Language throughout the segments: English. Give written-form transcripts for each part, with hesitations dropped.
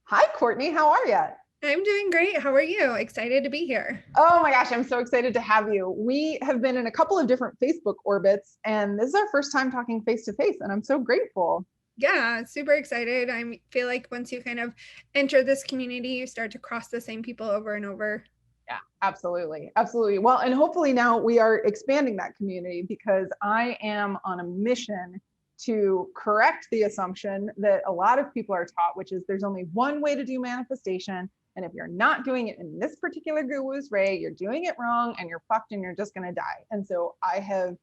Hi, Courtney. How are you? I'm doing great. How are you? Excited to be here. Oh my gosh, I'm so excited to have you. We have been in a couple of different Facebook orbits, and this is our first time talking face to face, and I'm so grateful. Yeah, super excited. I feel like once you kind of enter this community, you start to cross the same people over and over. Yeah, absolutely. Absolutely. Well, and hopefully now we are expanding that community because I am on a mission to correct the assumption that a lot of people are taught, which is there's only one way to do manifestation. And if you're not doing it in this particular guru's way, you're doing it wrong and you're fucked and you're just going to die. And so I have,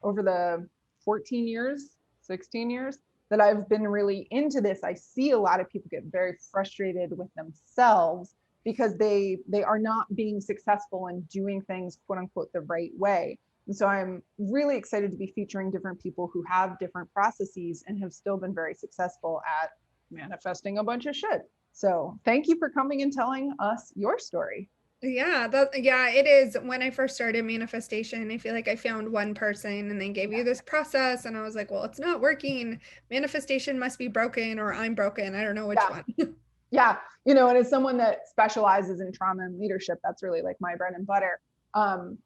over the 14 years, 16 years that I've been really into this, I see a lot of people get very frustrated with themselves because they are not being successful in doing things quote unquote the right way. And so I'm really excited to be featuring different people who have different processes and have still been very successful at manifesting a bunch of shit. So thank you for coming and telling us your story. Yeah, it is. When I first started manifestation, I feel like I found one person and they gave you this process and I was like, well, it's not working. Manifestation must be broken or I'm broken. I don't know which Yeah. one. Yeah. And as someone that specializes in trauma and leadership, that's really like my bread and butter. Um,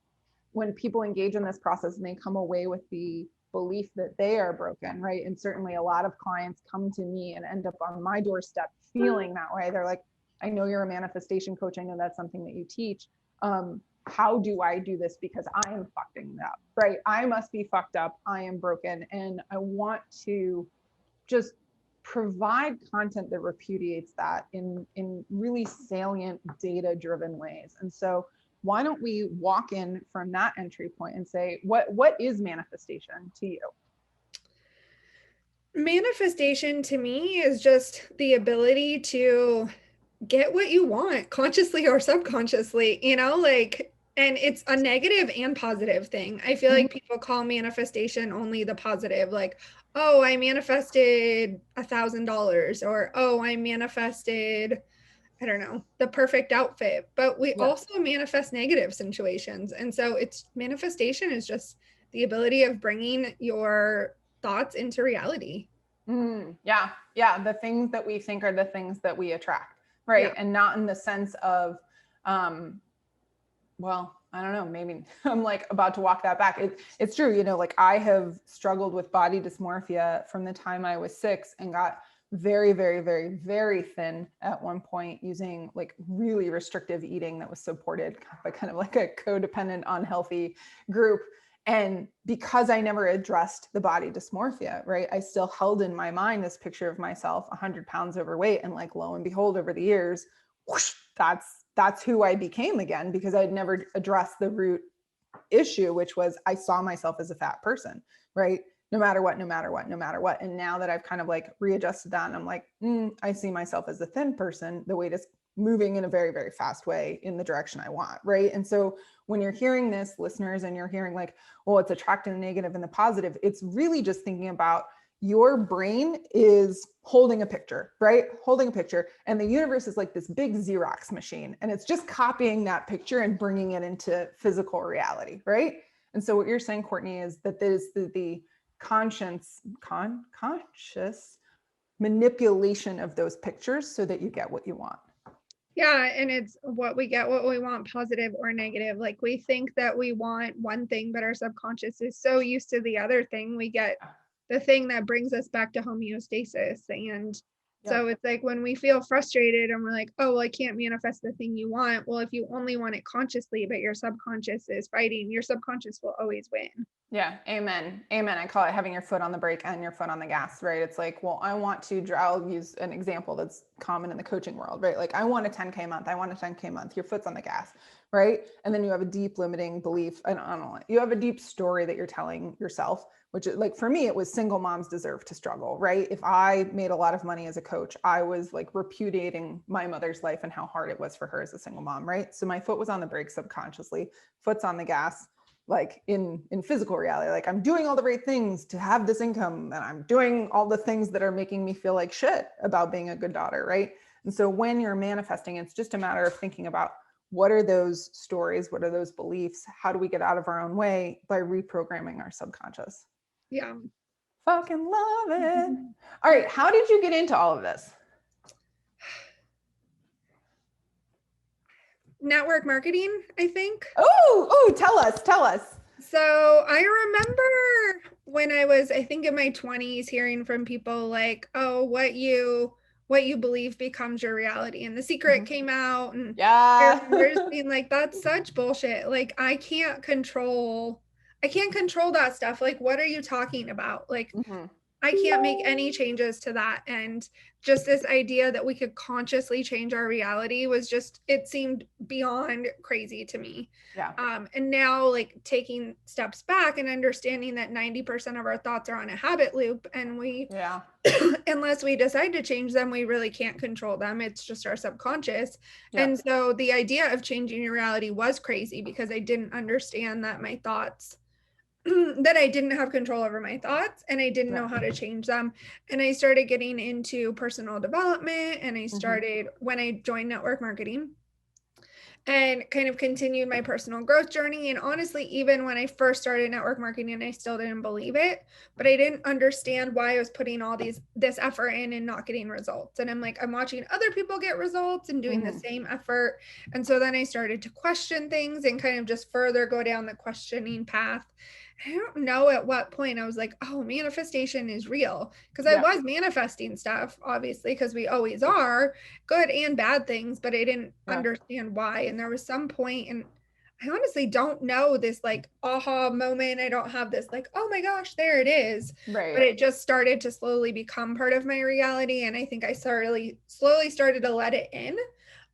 when people engage in this process and they come away with the belief that they are broken, right? And certainly a lot of clients come to me and end up on my doorstep feeling that way. They're like, I know you're a manifestation coach. I know that's something that you teach. How do I do this? Because I am fucking up, right? I must be fucked up. I am broken. And I want to just provide content that repudiates that in really salient data driven ways. And so why don't we walk in from that entry point and say what is manifestation to you? Manifestation to me is just the ability to get what you want consciously or subconsciously, and it's a negative and positive thing. I feel Mhm. like people call manifestation only the positive, like, oh, I manifested $1,000, or oh, I manifested, I don't know, the perfect outfit. But we Yeah. also manifest negative situations. And so it's manifestation is just the ability of bringing your thoughts into reality. Yeah. Yeah. The things that we think are the things that we attract, right? Yeah. And not in the sense of, um, well, I don't know, maybe I'm like about to walk that back. It's true, like I have struggled with body dysmorphia from the time I was 6 and got very, very, very, very thin at one point using like really restrictive eating that was supported by kind of like a codependent, unhealthy group. And because I never addressed the body dysmorphia, right, I still held in my mind this picture of myself 100 pounds overweight. And like, lo and behold, over the years, whoosh, that's who I became again because I'd never addressed the root issue, which was I saw myself as a fat person, right? No matter what, no matter what, no matter what. And now that I've kind of like readjusted that, and I'm like, I see myself as a thin person. The weight is moving in a very, very fast way in the direction I want, right? And so when you're hearing this, listeners, and you're hearing like, well, it's attracting the negative and the positive, it's really just thinking about your brain is holding a picture, right? Holding a picture. And the universe is like this big Xerox machine. And it's just copying that picture and bringing it into physical reality, right? And so what you're saying, Courtney, is that there's the conscious manipulation of those pictures so that you get what you want. Yeah, and it's what we get, what we want, positive or negative. Like we think that we want one thing, but our subconscious is so used to the other thing, we get the thing that brings us back to homeostasis. And Yep. so it's like when we feel frustrated and we're like, oh, well, I can't manifest the thing you want. Well, if you only want it consciously, but your subconscious is fighting, your subconscious will always win. Yeah, amen. Amen. I call it having your foot on the brake and your foot on the gas, right? It's like, well, I'll use an example that's common in the coaching world, right? Like, I want a 10K month. I want a 10K month. Your foot's on the gas, right? And then you have a deep limiting belief. And I don't know, you have a deep story that you're telling yourself, which is like, for me, it was single moms deserve to struggle, right? If I made a lot of money as a coach, I was like repudiating my mother's life and how hard it was for her as a single mom, right? So my foot was on the brake subconsciously, foot's on the gas like in physical reality, like I'm doing all the right things to have this income and I'm doing all the things that are making me feel like shit about being a good daughter, right? And so when you're manifesting, it's just a matter of thinking about what are those stories, what are those beliefs, how do we get out of our own way by reprogramming our subconscious. Yeah. Fucking love it. All right, how did you get into all of this? network marketing, I think. Oh, tell us. So I remember when I was, I think in my 20s, hearing from people like, oh, what you believe becomes your reality. And The Secret came out, and I Yeah. remember just being like, that's such bullshit. Like I can't control that stuff. Like, what are you talking about? Like, Mhm. I can't make any changes to that. And just this idea that we could consciously change our reality was just, it seemed beyond crazy to me. Yeah. And now, like, taking steps back and understanding that 90% of our thoughts are on a habit loop, and we, Yeah. unless we decide to change them, we really can't control them. It's just our subconscious. Yeah. And so the idea of changing your reality was crazy because I didn't understand that my thoughts that I didn't have control over my thoughts, and I didn't know how to change them. And I started getting into personal development, and I started when I joined network marketing and kind of continued my personal growth journey. And honestly, even when I first started network marketing, I still didn't believe it, but I didn't understand why I was putting all this effort in and not getting results. And I'm like, I'm watching other people get results and doing the same effort. And so then I started to question things and kind of just further go down the questioning path. I don't know at what point I was like, oh, manifestation is real. Because I Yeah. was manifesting stuff, obviously, because we always are, good and bad things, but I didn't understand why. And there was some point, and I honestly don't know this like aha moment. I don't have this like, oh my gosh, there it is. Right. But it just started to slowly become part of my reality. And I think I slowly started to let it in.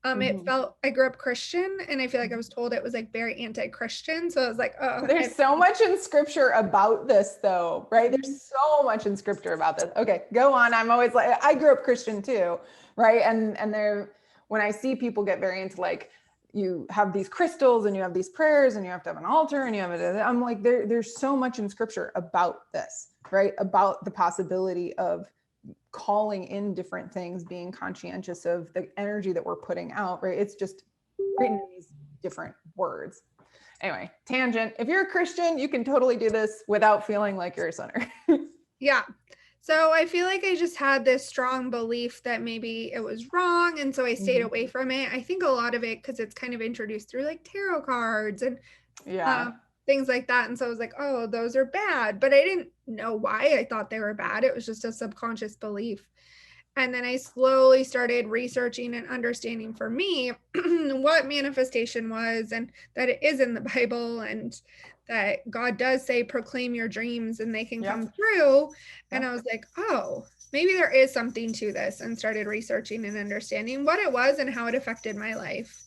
It felt, I grew up Christian, and I feel like I was told it was like very anti-Christian. So I was like, oh, There's so much in scripture about this though, right? There's so much in scripture about this. Okay, go on. I'm always like, I grew up Christian too, right? And there, when I see people get very into like, you have these crystals and you have these prayers and you have to have an altar and you have it. I'm like, there's so much in scripture about this, right? About the possibility of calling in different things, being conscientious of the energy that we're putting out, right? It's just written in these different words. Anyway, tangent. If you're a Christian, you can totally do this without feeling like you're a sinner. Yeah. So I feel like I just had this strong belief that maybe it was wrong. And so I stayed away from it. I think a lot of it, because it's kind of introduced through like tarot cards and things like that. And so I was like, oh, those are bad. But I didn't know why I thought they were bad. It was just a subconscious belief. And then I slowly started researching and understanding for me what manifestation was, and that it is in the Bible, and that God does say, proclaim your dreams and they can come true. And I was like, oh, maybe there is something to this, and started researching and understanding what it was and how it affected my life.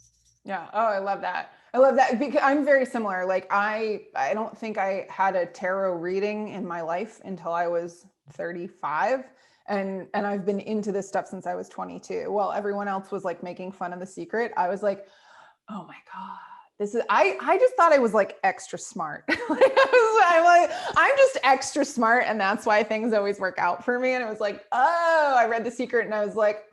Yeah. Oh, I love that. I love that because I'm very similar. Like I don't think I had a tarot reading in my life until I was 35. And I've been into this stuff since I was 22. While everyone else was like making fun of The Secret, I was like, oh my God, this is, I just thought I was like extra smart. I'm just extra smart. And that's why things always work out for me. And it was like, oh, I read The Secret and I was like,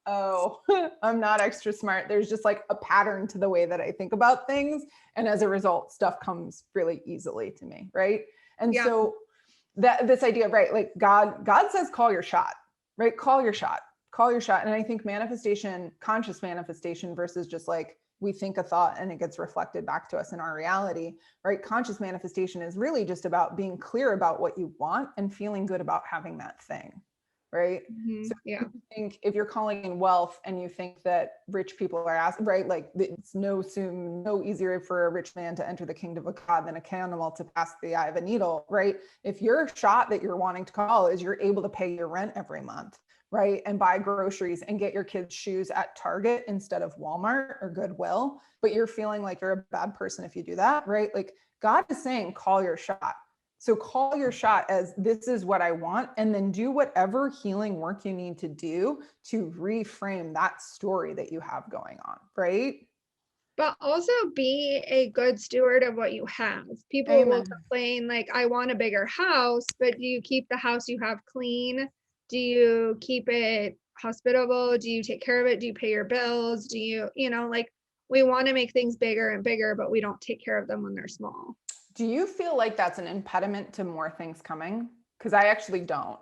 oh, I'm not extra smart. There's just like a pattern to the way that I think about things. And as a result, stuff comes really easily to me. Right. And so that this idea of, right, like God says, call your shot, right? Call your shot. And I think manifestation, conscious manifestation versus just like we think a thought and it gets reflected back to us in our reality, right? Conscious manifestation is really just about being clear about what you want and feeling good about having that thing, right? So I think if you're calling in wealth and you think that rich people are asking, right? Like it's no easier for a rich man to enter the kingdom of God than a camel to pass the eye of a needle, right? If your shot that you're wanting to call is you're able to pay your rent every month, right? And buy groceries and get your kids shoes at Target instead of Walmart or Goodwill, but you're feeling like you're a bad person if you do that, right? Like God is saying, call your shot. So call your shot as this is what I want, and then do whatever healing work you need to do to reframe that story that you have going on, right? But also be a good steward of what you have. People will complain like, I want a bigger house, but do you keep the house you have clean? Do you keep it hospitable? Do you take care of it? Do you pay your bills? Do you, like, we want to make things bigger and bigger, but we don't take care of them when they're small. Do you feel like that's an impediment to more things coming? Because I actually don't.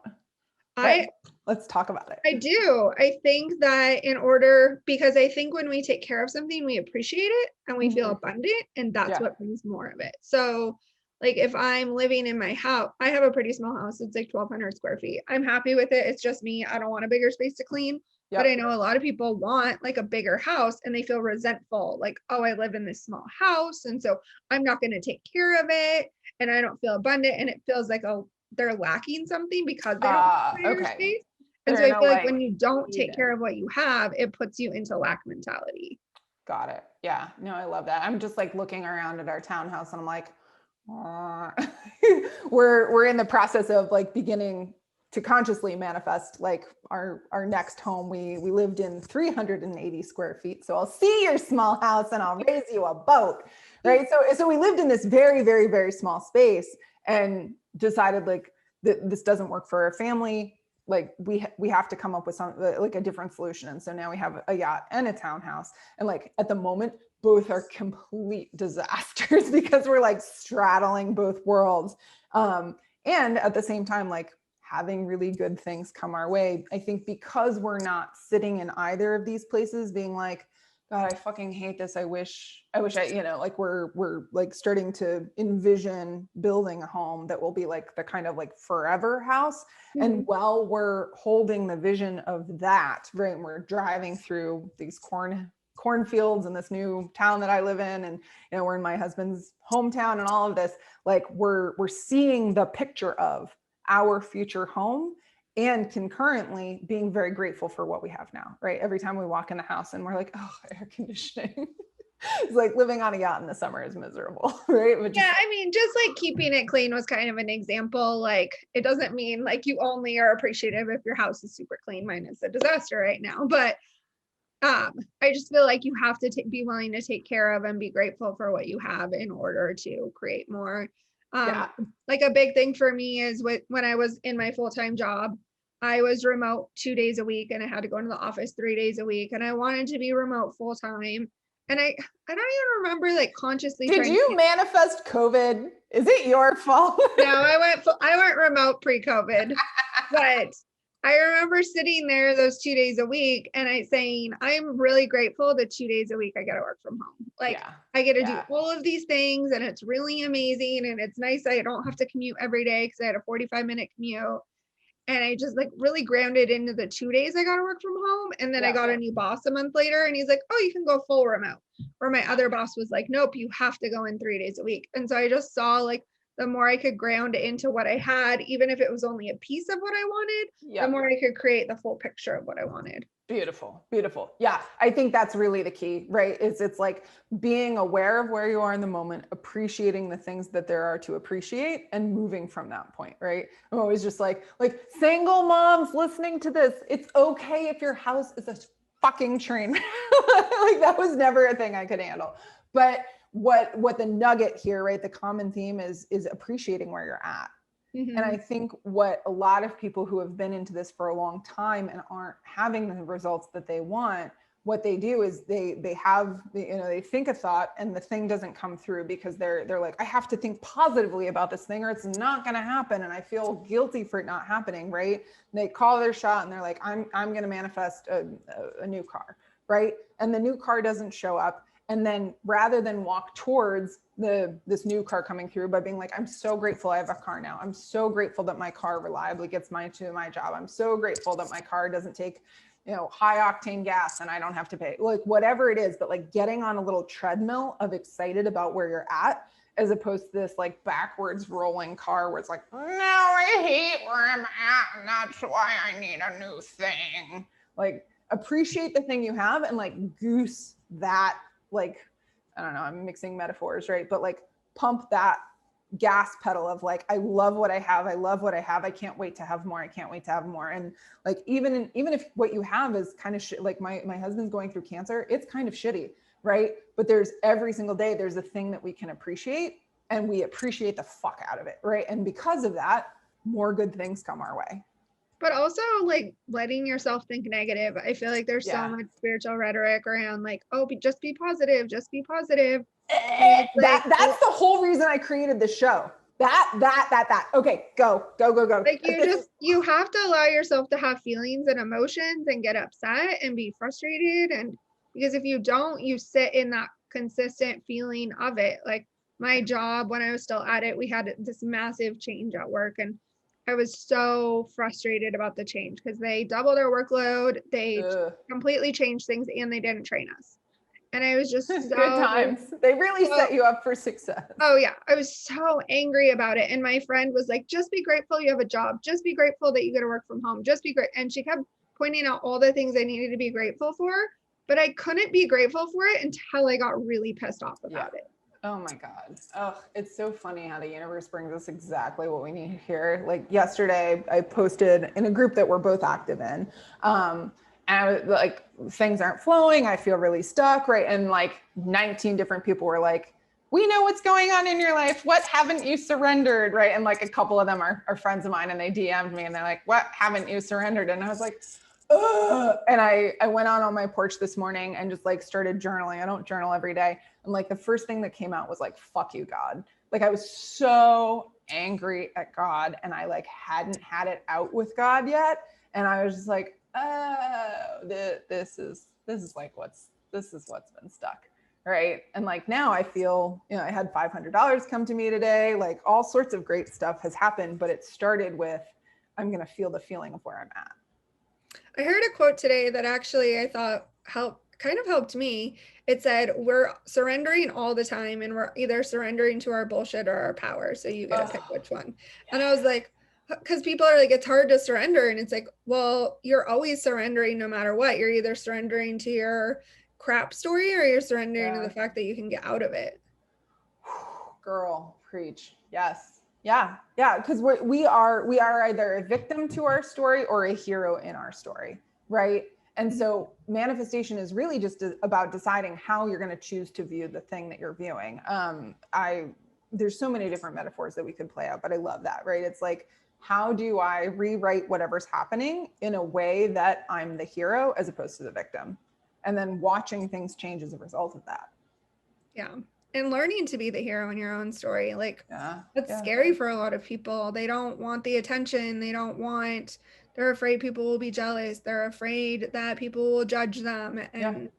Let's talk about it. I do. I think that because I think when we take care of something, we appreciate it and we feel abundant, and that's what brings more of it. So like if I'm living in my house, I have a pretty small house. It's like 1,200 square feet. I'm happy with it. It's just me. I don't want a bigger space to clean. But I know a lot of people want like a bigger house and they feel resentful. Like, oh, I live in this small house. And so I'm not going to take care of it. And I don't feel abundant. And it feels like, oh, they're lacking something because they don't have a bigger space. And so I feel like when you don't take care of what you have, it puts you into lack mentality. Got it. Yeah. No, I love that. I'm just like looking around at our townhouse and I'm like, we're in the process of like beginning to consciously manifest like our next home. We lived in 380 square feet. So I'll see your small house and I'll raise you a boat. Right. So we lived in this very, very, very small space and decided like this doesn't work for our family. Like we have to come up with some like a different solution. And so now we have a yacht and a townhouse. And like at the moment, both are complete disasters because we're like straddling both worlds. And at the same time, like having really good things come our way. I think because we're not sitting in either of these places being like, God, I fucking hate this. I wish I, like we're like starting to envision building a home that will be like the kind of like forever house. And while we're holding the vision of that, right, and we're driving through these cornfields in this new town that I live in, and we're in my husband's hometown and all of this, like we're seeing the picture of our future home and concurrently being very grateful for what we have now, right? Every time we walk in the house and we're like, oh, air conditioning. It's like living on a yacht in the summer is miserable, right? But yeah, I mean, just like keeping it clean was kind of an example. Like it doesn't mean like you only are appreciative if your house is super clean. Mine is a disaster right now, but I just feel like you have to be willing to take care of and be grateful for what you have in order to create more. Like a big thing for me is when I was in my full-time job, I was remote 2 days a week and I had to go into the office 3 days a week, and I wanted to be remote full-time. And I don't even remember like consciously. Did you manifest COVID? Is it your fault? No, I went remote pre-COVID, but I remember sitting there those 2 days a week and saying, I'm really grateful that 2 days a week I got to work from home. Like I get to do all of these things and it's really amazing. And it's nice. I don't have to commute every day because I had a 45-minute commute. And I just like really grounded into the 2 days I got to work from home. And then I got a new boss a month later and he's like, oh, you can go full remote. Where my other boss was like, nope, you have to go in 3 days a week. And so I just saw like the more I could ground into what I had, even if it was only a piece of what I wanted, the more I could create the full picture of what I wanted. Beautiful. Beautiful. Yeah. I think that's really the key, right? It's like being aware of where you are in the moment, appreciating the things that there are to appreciate and moving from that point, right? I'm always just like single moms listening to this. It's okay if your house is a fucking train. Like that was never a thing I could handle. But what the nugget here, right? The common theme is appreciating where you're at. And I think what a lot of people who have been into this for a long time and aren't having the results that they want, what they do is they think a thought and the thing doesn't come through because they're like, I have to think positively about this thing or it's not going to happen. And I feel guilty for it not happening. Right. And they call their shot and they're like, I'm going to manifest a new car. Right. And the new car doesn't show up. And then rather than walk towards this new car coming through by being like, I'm so grateful I have a car now. I'm so grateful that my car reliably gets to my job. I'm so grateful that my car doesn't take, high octane gas and I don't have to pay, like whatever it is, but like getting on a little treadmill of excited about where you're at, as opposed to this like backwards rolling car where it's like, no, I hate where I'm at. And that's why I need a new thing. Like appreciate the thing you have and like goose that, like, I don't know, I'm mixing metaphors, right? But like pump that gas pedal of like, I love what I have. I love what I have. I can't wait to have more. I can't wait to have more. And like, even if what you have is kind of like my husband's going through cancer, it's kind of shitty, right? But there's every single day, there's a thing that we can appreciate and we appreciate the fuck out of it, right? And because of that, more good things come our way. But also like letting yourself think negative. I feel like there's so much spiritual rhetoric around like, oh, just be positive, just be positive. That's the whole reason I created this show. That. Okay, go. Like you have to allow yourself to have feelings and emotions and get upset and be frustrated. And because if you don't, you sit in that consistent feeling of it. Like my job, when I was still at it, we had this massive change at work, and I was so frustrated about the change because they doubled our workload, they completely changed things, and they didn't train us. And I was just good times. They really set you up for success. Oh yeah, I was so angry about it. And my friend was like, just be grateful you have a job. Just be grateful that you get to work from home. Just be great. And she kept pointing out all the things I needed to be grateful for, but I couldn't be grateful for it until I got really pissed off about it. Oh my God. Oh, it's so funny how the universe brings us exactly what we need to hear. Like yesterday, I posted in a group that we're both active in. And I was like, things aren't flowing. I feel really stuck, right? And like 19 different people were like, we know what's going on in your life. What haven't you surrendered, right? And like a couple of them are friends of mine, and they DM'd me and they're like, what haven't you surrendered? And I was like, ugh. And I went out on my porch this morning and just like started journaling. I don't journal every day. And like the first thing that came out was like, fuck you, God. Like I was so angry at God, and I like hadn't had it out with God yet. And I was just like, oh, this is what's been stuck. Right. And like now I feel, I had $500 come to me today, like all sorts of great stuff has happened, but it started with, I'm going to feel the feeling of where I'm at. I heard a quote today that actually I thought kind of helped me. It said, we're surrendering all the time, and we're either surrendering to our bullshit or our power. So you got to pick which one. Yeah. And I was like, because people are like, it's hard to surrender. And it's like, well, you're always surrendering no matter what. You're either surrendering to your crap story, or you're surrendering to the fact that you can get out of it. Girl, preach. Yes. Yeah. Because we are either a victim to our story or a hero in our story, right? And so manifestation is really just about deciding how you're going to choose to view the thing that you're viewing. There's so many different metaphors that we could play out, but I love that, right? It's like, how do I rewrite whatever's happening in a way that I'm the hero as opposed to the victim? And then watching things change as a result of that. Yeah. And learning to be the hero in your own story. Like that's scary for a lot of people. They don't want the attention. They're afraid people will be jealous. They're afraid that people will judge them. And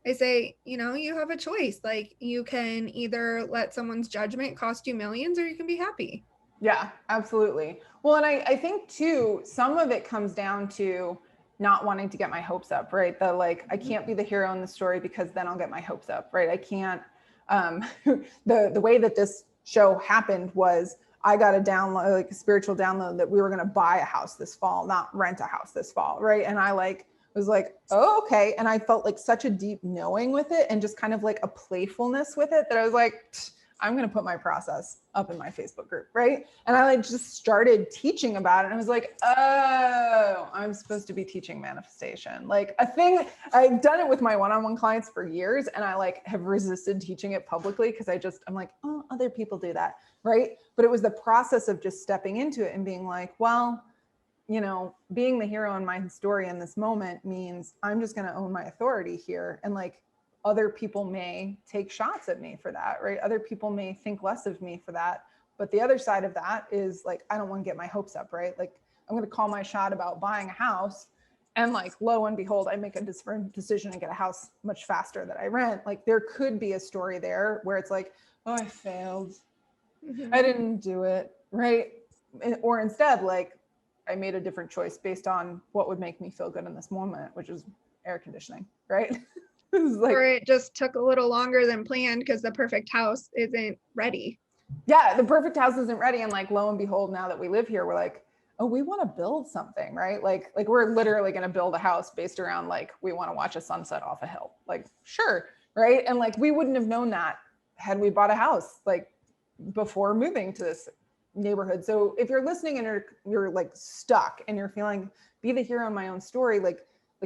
I say, you have a choice. Like you can either let someone's judgment cost you millions, or you can be happy. Yeah, absolutely. Well, and I think too, some of it comes down to not wanting to get my hopes up, right? I can't be the hero in the story because then I'll get my hopes up, right? I can't, the way that this show happened was I got a download, like a spiritual download, that we were going to buy a house this fall, not rent a house this fall. Right. And I was like, oh, okay. And I felt like such a deep knowing with it, and just kind of like a playfulness with it, that I was like, I'm going to put my process up in my Facebook group. Right. And I just started teaching about it. And I was like, oh, I'm supposed to be teaching manifestation. Like a thing, I've done it with my one-on-one clients for years, and I have resisted teaching it publicly because I'm like, oh, other people do that. Right. But it was the process of just stepping into it and being like, well, being the hero in my story in this moment means I'm just going to own my authority here. And other people may take shots at me for that, right? Other people may think less of me for that. But the other side of that is I don't want to get my hopes up, right? I'm going to call my shot about buying a house, and lo and behold, I make a different decision and get a house much faster that I rent. There could be a story there where it's like, oh, I failed. I didn't do it, right? Or instead, I made a different choice based on what would make me feel good in this moment, which is air conditioning, right? Or it just took a little longer than planned because the perfect house isn't ready. Yeah, the perfect house isn't ready. And lo and behold, now that we live here, we're like, oh, we want to build something, right? Like we're literally going to build a house based around we want to watch a sunset off a hill. Sure, right? And we wouldn't have known that had we bought a house before moving to this neighborhood. So if you're listening and you're stuck and you're feeling, be the hero in my own story,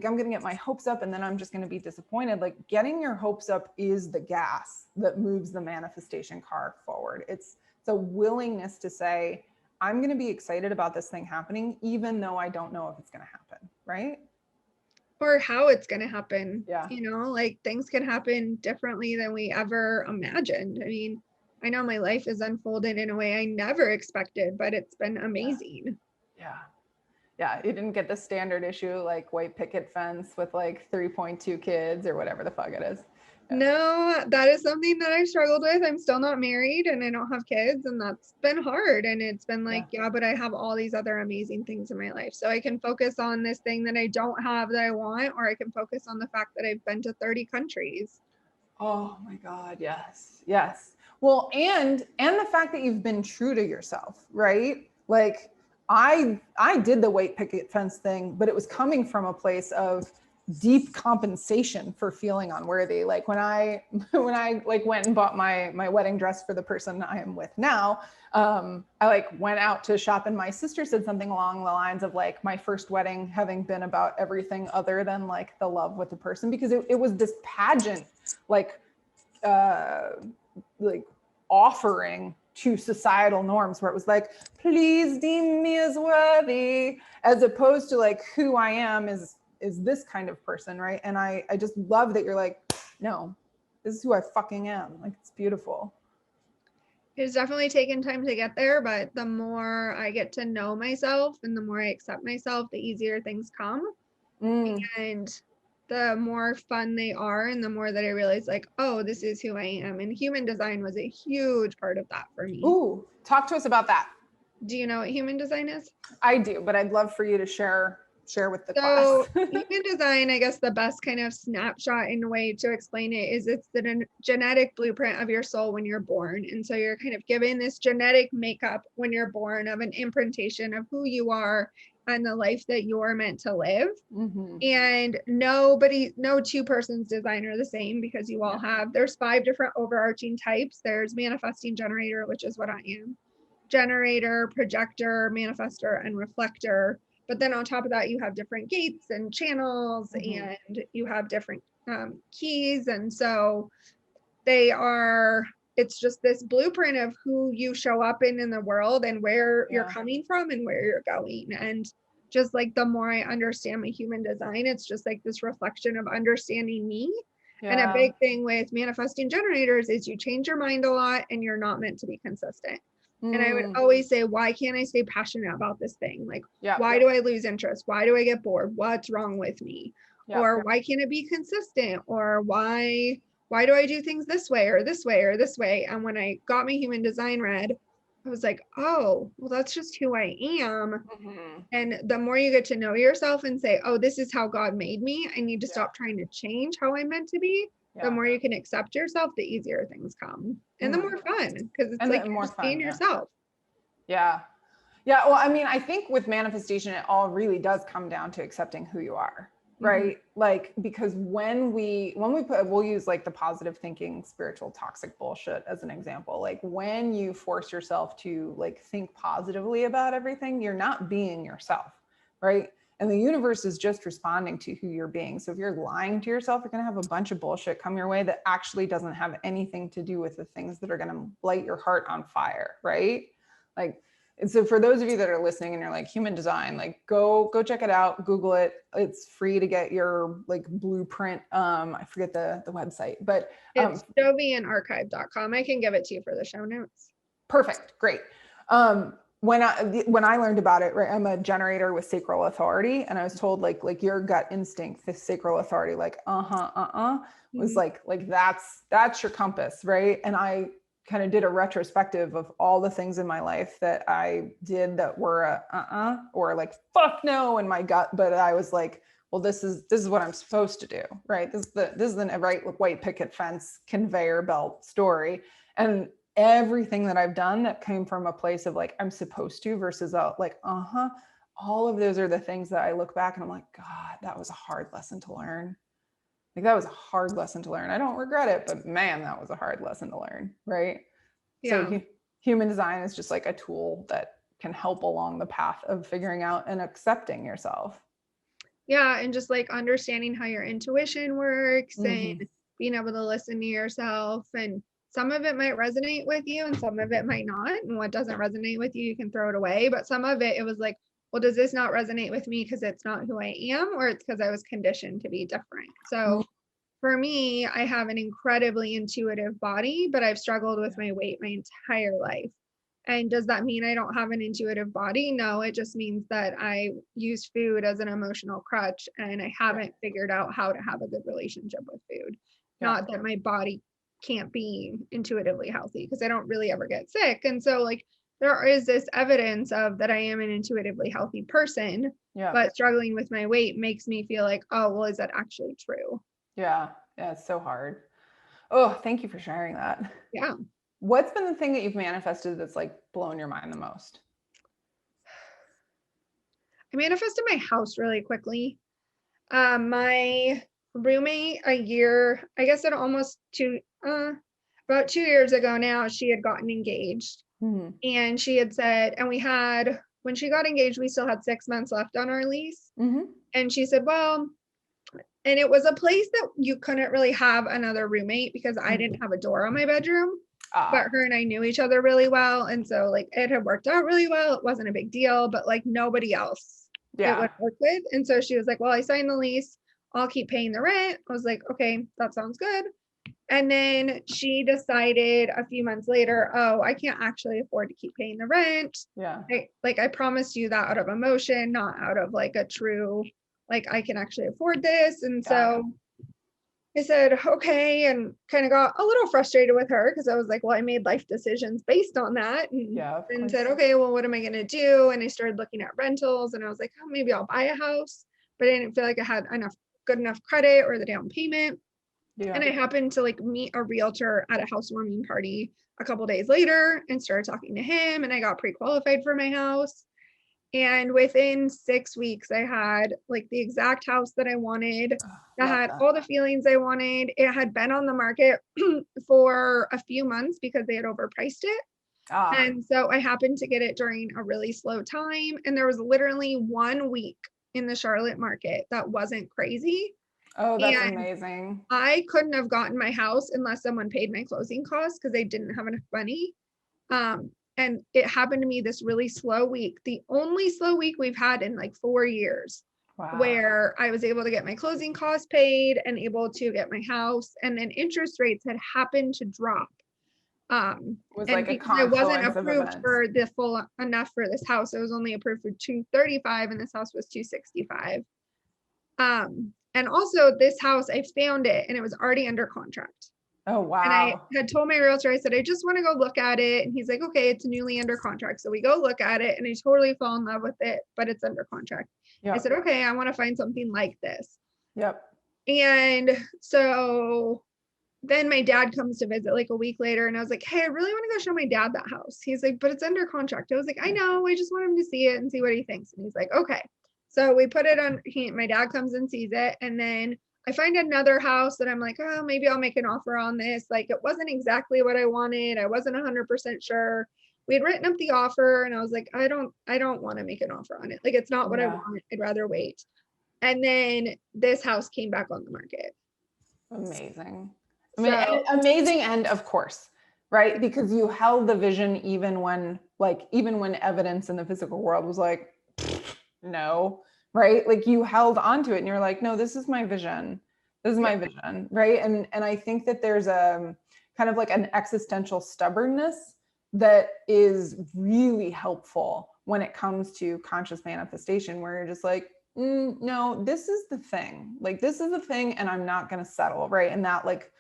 I'm going to get my hopes up and then I'm just going to be disappointed. Getting your hopes up is the gas that moves the manifestation car forward. It's a willingness to say, I'm going to be excited about this thing happening, even though I don't know if it's going to happen. Right. Or how it's going to happen. Yeah. Things can happen differently than we ever imagined. I mean, I know my life is unfolded in a way I never expected, but it's been amazing. Yeah. Yeah. You didn't get the standard issue, like white picket fence with like 3.2 kids or whatever the fuck it is. Yeah. No, that is something that I've struggled with. I'm still not married and I don't have kids, and that's been hard. And it's been like, yeah, but I have all these other amazing things in my life. So I can focus on this thing that I don't have that I want, or I can focus on the fact that I've been to 30 countries. Oh my God. Yes. Yes. Well, and the fact that you've been true to yourself, right? Like I did the white picket fence thing, but it was coming from a place of deep compensation for feeling unworthy. Like when I like went and bought my wedding dress for the person I am with now, I like went out to shop, and my sister said something along the lines of like my first wedding having been about everything other than like the love with the person, because it was this pageant, like like offering to societal norms where it was like, please deem me as worthy, as opposed to like who I am is this kind of person, right? And I just love that you're like, no, this is who I fucking am. Like, it's beautiful. It's definitely taken time to get there, but the more I get to know myself and the more I accept myself, the easier things come. And the more fun they are, and the more that I realize like, oh, this is who I am. And human design was a huge part of that for me. Ooh, talk to us about that. Do you know what human design is? I do, but I'd love for you to share with the So class. human design, I guess the best kind of snapshot in a way to explain it is it's the genetic blueprint of your soul when you're born. And so you're kind of given this genetic makeup when you're born of an imprintation of who you are and the life that you're meant to live. And no two persons design are the same, because you all have, there's 5 different overarching types. There's manifesting generator, which is what I am, generator, projector, manifestor, and reflector. But then on top of that, you have different gates and channels, and you have different keys. And so it's just this blueprint of who you show up in the world, and where you're coming from and where you're going. And just like the more I understand my human design, it's just like this reflection of understanding me. And a big thing with manifesting generators is you change your mind a lot and you're not meant to be consistent. And I would always say, why can't I stay passionate about this thing? Like, why do I lose interest? Why do I get bored? What's wrong with me? Or why can't it be consistent? Or why do I do things this way or this way or this way? And when I got my human design read, I was like, oh, well, that's just who I am. And the more you get to know yourself and say, oh, this is how God made me, I need to stop trying to change how I'm meant to be. The more you can accept yourself, the easier things come. And the more fun, because it's like more being yourself. Yeah. Well, I mean, I think with manifestation, it all really does come down to accepting who you are, right? Like, because when we we'll use like the positive thinking, spiritual toxic bullshit as an example. Like when you force yourself to like think positively about everything, you're not being yourself, right? And the universe is just responding to who you're being. So if you're lying to yourself, you're going to have a bunch of bullshit come your way that actually doesn't have anything to do with the things that are going to light your heart on fire, right? Like, and so for those of you that are listening and you're like, human design, like go check it out, Google it. It's free to get your like blueprint. I forget the website, but it's jovianarchive.com. I can give it to you for the show notes. Perfect. Great. When I learned about it, right, I'm a generator with sacral authority, and I was told like your gut instinct, the sacral authority, like was like that's your compass, right? And I kind of did a retrospective of all the things in my life that I did that were or like fuck no in my gut, but I was like, well, this is what I'm supposed to do, right? This is the right white picket fence conveyor belt story, and everything that I've done that came from a place of like, I'm supposed to versus like, all of those are the things that I look back and I'm like, God, that was a hard lesson to learn. Like that was a hard lesson to learn. I don't regret it, but man, that was a hard lesson to learn. Right. Yeah. So human design is just like a tool that can help along the path of figuring out and accepting yourself. Yeah. And just like understanding how your intuition works and being able to listen to yourself, and some of it might resonate with you and some of it might not. And what doesn't resonate with you, you can throw it away. But some of it was like, well, does this not resonate with me because it's not who I am, or it's because I was conditioned to be different? So for me, I have an incredibly intuitive body, but I've struggled with my weight my entire life. And does that mean I don't have an intuitive body? No, it just means that I use food as an emotional crutch and I haven't figured out how to have a good relationship with food. Yeah. Not that my body can't be intuitively healthy, because I don't really ever get sick. And so like there is this evidence of that I am an intuitively healthy person, Yeah. but struggling with my weight makes me feel like, oh, well, is that actually true? Yeah. Yeah. It's so hard. Oh, thank you for sharing that. Yeah. What's been the thing that you've manifested that's like blown your mind the most? I manifested my house really quickly. My roommate a year, I guess it almost about 2 years ago now, she had gotten engaged. Mm-hmm. And she had said, and when she got engaged, we still had 6 months left on our lease. Mm-hmm. And she said, well, and it was a place that you couldn't really have another roommate because I didn't have a door on my bedroom. But her and I knew each other really well. And so like it had worked out really well. It wasn't a big deal, but like nobody else it would work with. And so she was like, well, I signed the lease. I'll keep paying the rent. I was like, okay, that sounds good. And then she decided a few months later, oh, I can't actually afford to keep paying the rent. Yeah. I promised you that out of emotion, not out of like a true, like I can actually afford this. And so I said, okay, and kind of got a little frustrated with her because I was like, well, I made life decisions based on that. And said, okay, well, what am I going to do? And I started looking at rentals and I was like, oh, maybe I'll buy a house. But I didn't feel like I had good enough credit or the down payment. Yeah. And I happened to like meet a realtor at a housewarming party a couple days later and started talking to him, and I got pre-qualified for my house. And within 6 weeks, I had like the exact house that I wanted. I had all the feelings I wanted. It had been on the market for a few months because they had overpriced it. And so I happened to get it during a really slow time. And there was literally 1 week in the Charlotte market that wasn't crazy. Oh, that's amazing. I couldn't have gotten my house unless someone paid my closing costs because they didn't have enough money. And it happened to me this really slow week, the only slow week we've had in like 4 years, where I was able to get my closing costs paid and able to get my house. And then interest rates had happened to drop. It was like I wasn't approved for the full enough for this house. It was only approved for 235 and this house was 265. And also this house, I found it and it was already under contract. Oh, wow. And I had told my realtor, I said, I just want to go look at it. And he's like, okay, it's newly under contract. So we go look at it and I totally fell in love with it, but it's under contract. Yep. I said, okay, I want to find something like this. Yep. And so then my dad comes to visit like a week later and I was like, hey, I really want to go show my dad that house. He's like, but it's under contract. I was like, I know, I just want him to see it and see what he thinks. And he's like, okay. So we put it on, my dad comes and sees it. And then I find another house that I'm like, oh, maybe I'll make an offer on this. Like it wasn't exactly what I wanted. I wasn't 100% sure. We had written up the offer and I was like, I don't want to make an offer on it. Like, it's not what I want. I'd rather wait. And then this house came back on the market. Amazing. I mean, amazing. And of course, right. Because you held the vision, even when evidence in the physical world was like, no, right? Like you held onto it and you're like, no, this is my vision. This is my vision. Right. And I think that there's a kind of like an existential stubbornness that is really helpful when it comes to conscious manifestation, where you're just like, no, this is the thing. Like, this is the thing and I'm not going to settle. Right. And that like,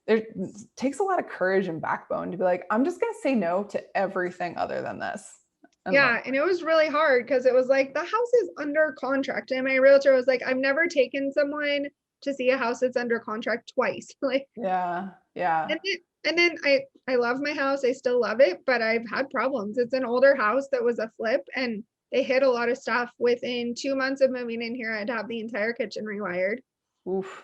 it takes a lot of courage and backbone to be like, I'm just going to say no to everything other than this. And it was really hard because it was like, the house is under contract. And my realtor was like, I've never taken someone to see a house that's under contract twice. Like, yeah. And then I love my house. I still love it, but I've had problems. It's an older house that was a flip and they hit a lot of stuff. Within 2 months of moving in here, I'd have the entire kitchen rewired. Oof.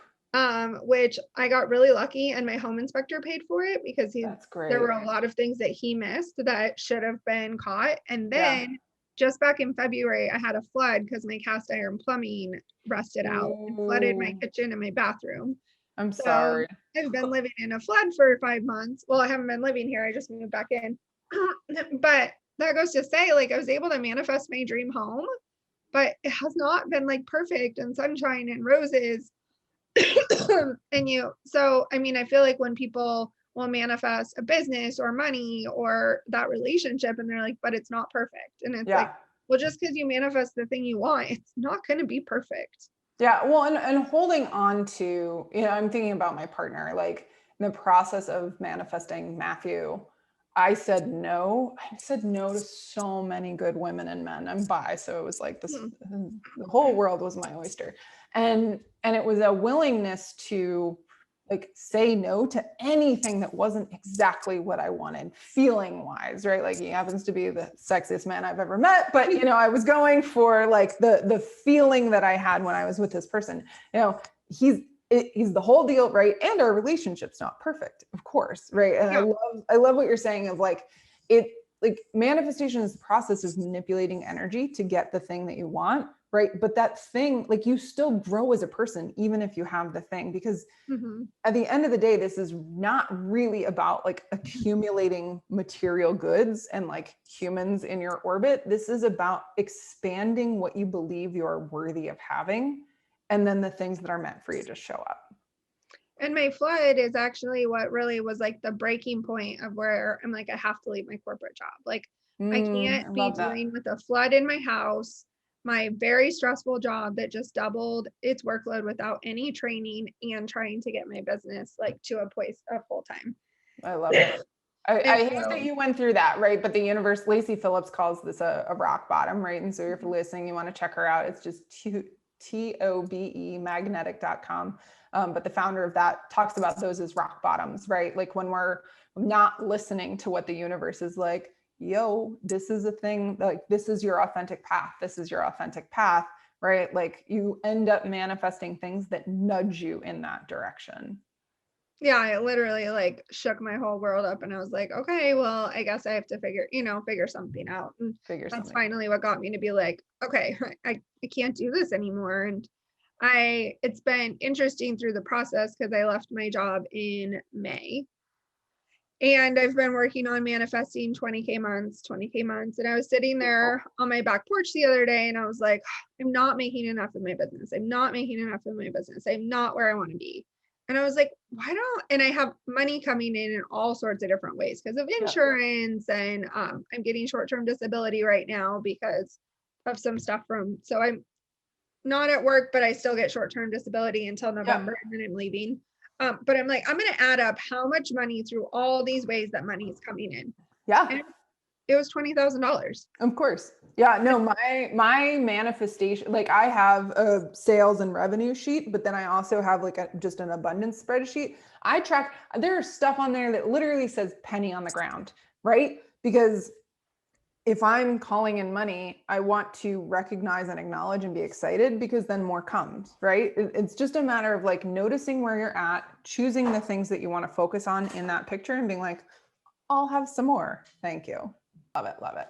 Which I got really lucky and my home inspector paid for it because there were a lot of things that he missed that should have been caught. And then just back in February, I had a flood because my cast iron plumbing rusted out and flooded my kitchen and my bathroom. I'm sorry. I've been living in a flood for 5 months. Well, I haven't been living here. I just moved back in. But that goes to say, like, I was able to manifest my dream home, but it has not been like perfect and sunshine and roses. So I mean, I feel like when people will manifest a business or money or that relationship and they're like, but it's not perfect. And it's like, Yeah. well, just because you manifest the thing you want, it's not going to be perfect. Yeah. Well, and holding on to, I'm thinking about my partner, like in the process of manifesting Matthew, I said no. I said no to so many good women and men. I'm bi, so it was like this, Hmm. the whole world was my oyster. And it was a willingness to like say no to anything that wasn't exactly what I wanted, feeling wise, right? Like he happens to be the sexiest man I've ever met, but I was going for like the feeling that I had when I was with this person. He's he's the whole deal, right? And our relationship's not perfect, of course, right? And Yeah. I love what you're saying of like it, like manifestation is the process of manipulating energy to get the thing that you want, right? But that thing, like you still grow as a person even if you have the thing, because Hmm. at the end of the day, this is not really about like accumulating material goods and like humans in your orbit. This is about expanding what you believe you're worthy of having. And then the things that are meant for you just show up. And my flood is actually what really was like the breaking point of where I'm like, I have to leave my corporate job. Like, I I can't be love that. dealing with a flood in my house, my very stressful job that just doubled its workload without any training and trying to get my business like to a place of full time. I love it. I And hate that so, you went through that, right? But the universe, Lacey Phillips calls this a rock bottom, right? And so if you're listening, you want to check her out. It's just TOBE magnetic.com. But the founder of that talks about those as rock bottoms, right? Like when we're not listening to what the universe is like, yo, this is a thing, like this is your authentic path. This is your authentic path, right? Like you end up manifesting things that nudge you in that direction. yeah, I literally like shook my whole world up and I was like, okay, well, I guess I have to figure something out. And Figure that's something out. finally what got me to be like, okay, I can't do this anymore. And it's been interesting through the process because I left my job in May and I've been working on manifesting 20K months, 20K months. And I was sitting there on my back porch the other day and I was like, I'm not making enough of my business. I'm not making enough of my business. I'm not where I want to be. And I was like, why don't, and I have money coming in all sorts of different ways because of Yeah. insurance and I'm getting short-term disability right now because of some stuff so I'm not at work, but I still get short-term disability until November and then I'm leaving. But I'm like, I'm going to add up how much money through all these ways that money is coming in. Yeah. And it was $20,000. Of course. Yeah, no, my manifestation, like I have a sales and revenue sheet, but then I also have like just an abundance spreadsheet. I track, there's stuff on there that literally says penny on the ground, right? Because if I'm calling in money, I want to recognize and acknowledge and be excited because then more comes, right? It's just a matter of like noticing where you're at, choosing the things that you want to focus on in that picture and being like, I'll have some more. Thank you. Love it. Love it.